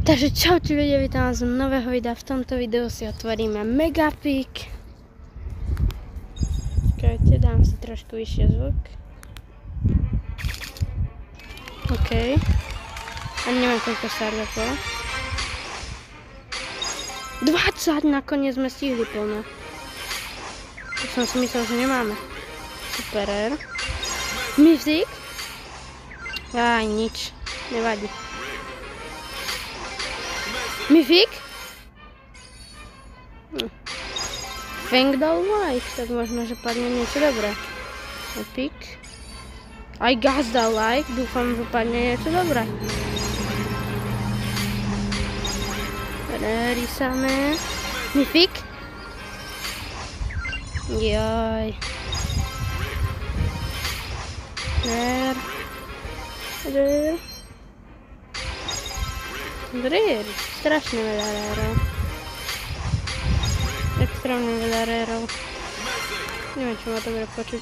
Takže čaute ľudia, vítam vás z nového videa. V tomto videu si otvoríme Megapik. Čakajte, dám si trošku vyššie zvuk. OK. A neviem, koľko startupov. 20! Nakoniec sme stihli plno. Tak som si myslel, že nemáme. Super. Mythic? Aj, nič. Nevadí. Mythic? Fangdal Light, tak možno, že padne niečo dobré. Epic. Aj Gazdal Light, dúfam, že padne niečo dobré. Rysame. Mythic? Joj. Rare. Strašne veľa rarov. Extrémne veľa rarov. Neviem, čo ma to bude počuť.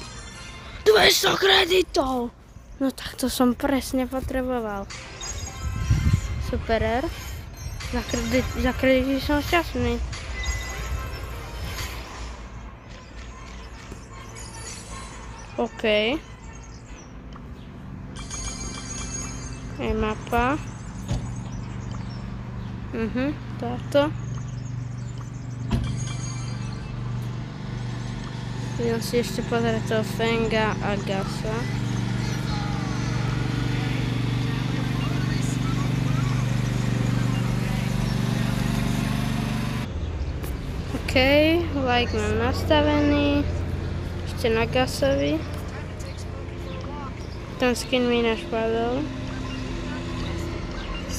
200 kreditov! No tak to som presne potreboval. Super rare. Za kredity som šťastný. OK. Je mapa. Táto. Idem si ešte pozrieť toho Fanga a Gasa. OK, like mám nastavený. Ešte na Gasovi. Ten skin mi našpadol.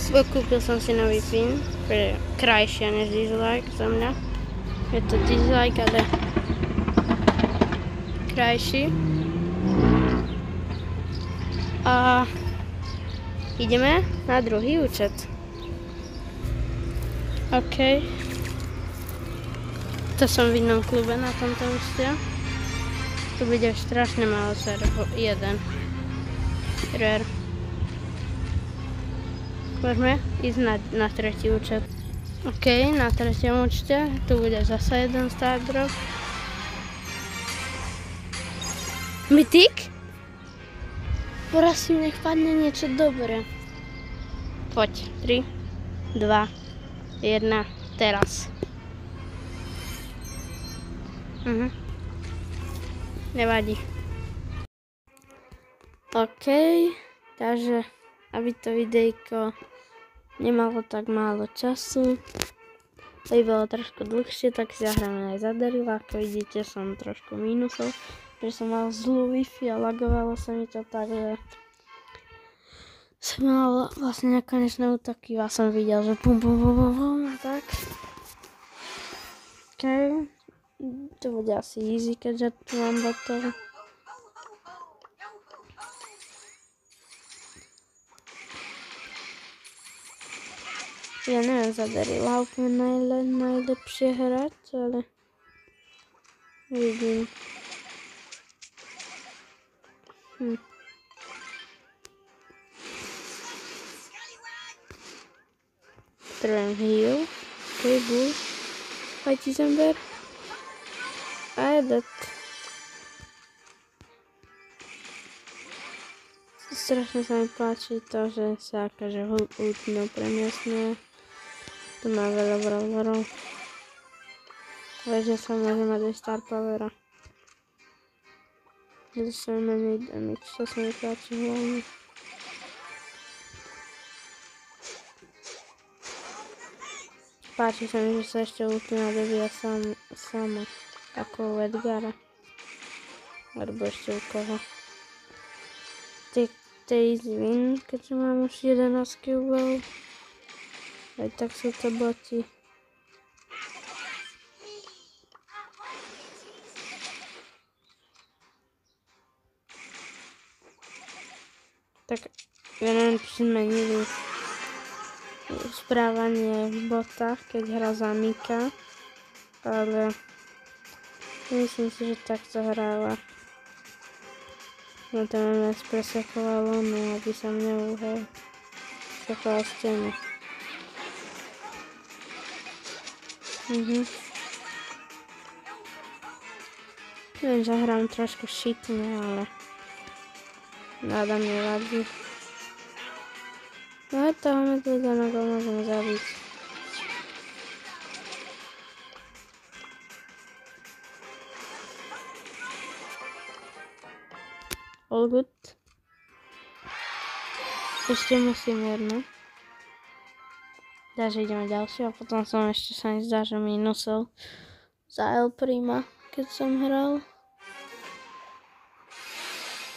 Kúpil som si nový pin, krajšia než dislike za mňa. Je to dislike, ale krajší. A ideme na druhý účet. OK. To som v inom klube na tomto účte. Tu bude strašne málo serverov. Jeden. Rare. Môžeme ísť na tretí účet. OK, na treťom účte. Tu bude zasa jeden star drop. Mythic? Prosím, nech padne niečo dobré. Poď. 3, 2, 1, teraz. Nevadí. OK, takže aby to videjko nemalo tak málo času, aby bolo trošku dlhšie, tak si zahráme aj zadarila. Ako vidíte, som trošku mínusol, pretože som mal zlú Wi-Fi a lagovalo sa mi to tak, že som mal vlastne nekonečné útoky a som videl, že bum a tak. OK, to bude asi easy, keďže tu mám botov. Ja neviem, zadarila úplne najlepšie hrať, ale vidím. Potrebujem heal. OK, bull. Fajti zember. A je dead. Strašne sa mi páči to, že sa akože ultino premiesňuje. Tu má veľa brawlerov. Veď, že sa môže mať aj star powera. Že sa menej damage, to sa mi páči hlavne. Páči sa mi, že sa ešte ultima dobíja sama. Ako u Edgara. Alebo ešte u koho. Easy win, keďže mám už 11 killov. Aj tak sú to boti. Tak ja neviem, či zmenili správanie v botách, keď hra za Mika. Ale myslím si, že takto hráva. No to máme presakovalo, no aby sa mne uhol. Taková stena. Viem, že hrám trošku šitne, ale nádam nevadí. No a toho medveda na go môžem zabiť. All good. Ešte musím jedno. Takže ideme ďalšie a potom som ešte sa mi zdá, že minusil za El Prima, keď som hral.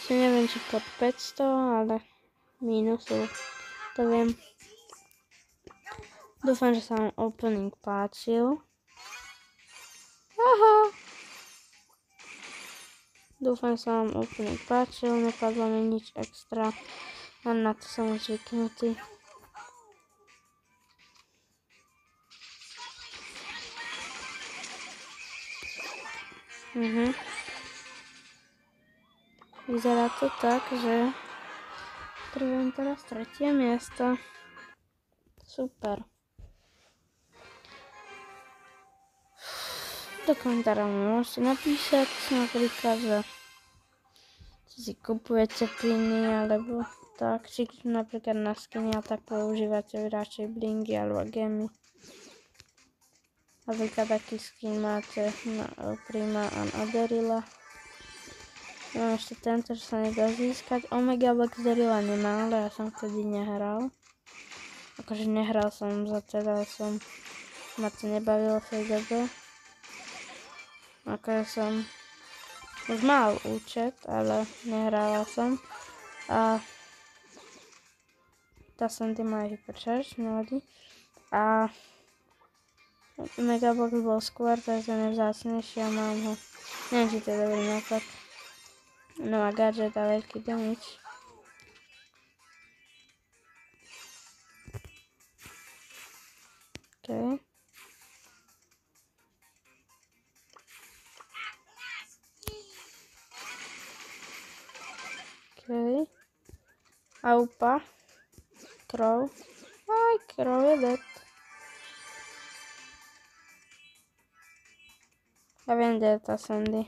Neviem, či pod 500, ale minusil. To viem. Dúfam, že sa vám opening páčil. Aha. Dúfam, že sa vám opening páčil. Nepadlo mi nič extra. A na to som už zvyknutý. Vyzerá to tak, že trvám teraz 3. miesto. Super. Do komentárov mi môžete napísať napríklad, že si kupujete piny alebo tak, či napríklad na skiny a tak používate radšej blingy alebo gemy. Napríklad aký skin máte na El Prima a na Darila. Mám ešte tento, že sa nedá získať. Omega Box Darila nemá, ale ja som vtedy nehral. Akože nehral som, zatiaľ som ma to nebavilo v tej dobe. Akože som už mal účet, ale nehrala som. A tá som tým aj hypercharge, nevadí. A Megabox bol skôr, takže nevzácnejší a mám ho. Neviem, či to je dobrý nápad. No a gadget a veľký damage. OK. OK. Aupa. Crow. Aj, Crow je dead. Ja viem, kde je tá Sandy.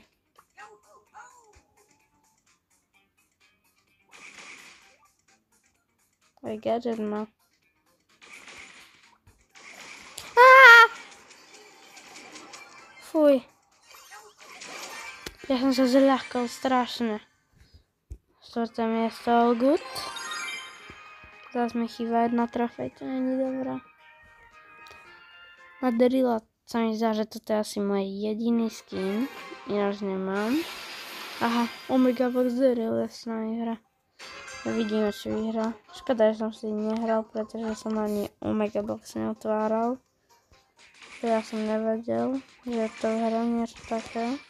Aj gadget má. Fuj. Ja som sa zľahkol strašne. 4. miesto, all good. Zas mi chýba jedna trofej, to není dobrá. Na Darila sa mi zdá, že toto je asi môj jediný skin. Ináč nemám. Aha, Omega Box Daryl je s nami hra. Vidíme, či vyhrá. Škoda, že som si nehral, pretože som ani Omega Box neotváral. Ja som nevedel, že to hra niečo také.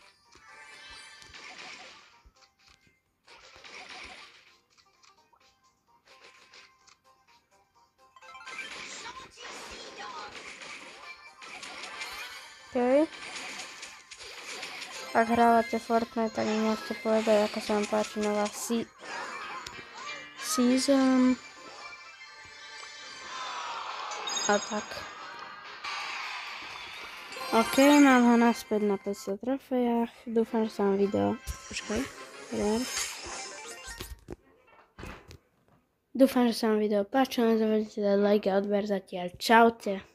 OK. Ak hrávate Fortnite, tak mi môžete povedať, ako sa vám páči nová season. A tak. OK, mám ho naspäť na 500 trofejách. Dúfam, že sa vám video... Počkaj. Dúfam, že sa vám video páčilo. Nezavedite dať like a odber zatiaľ. Čaute.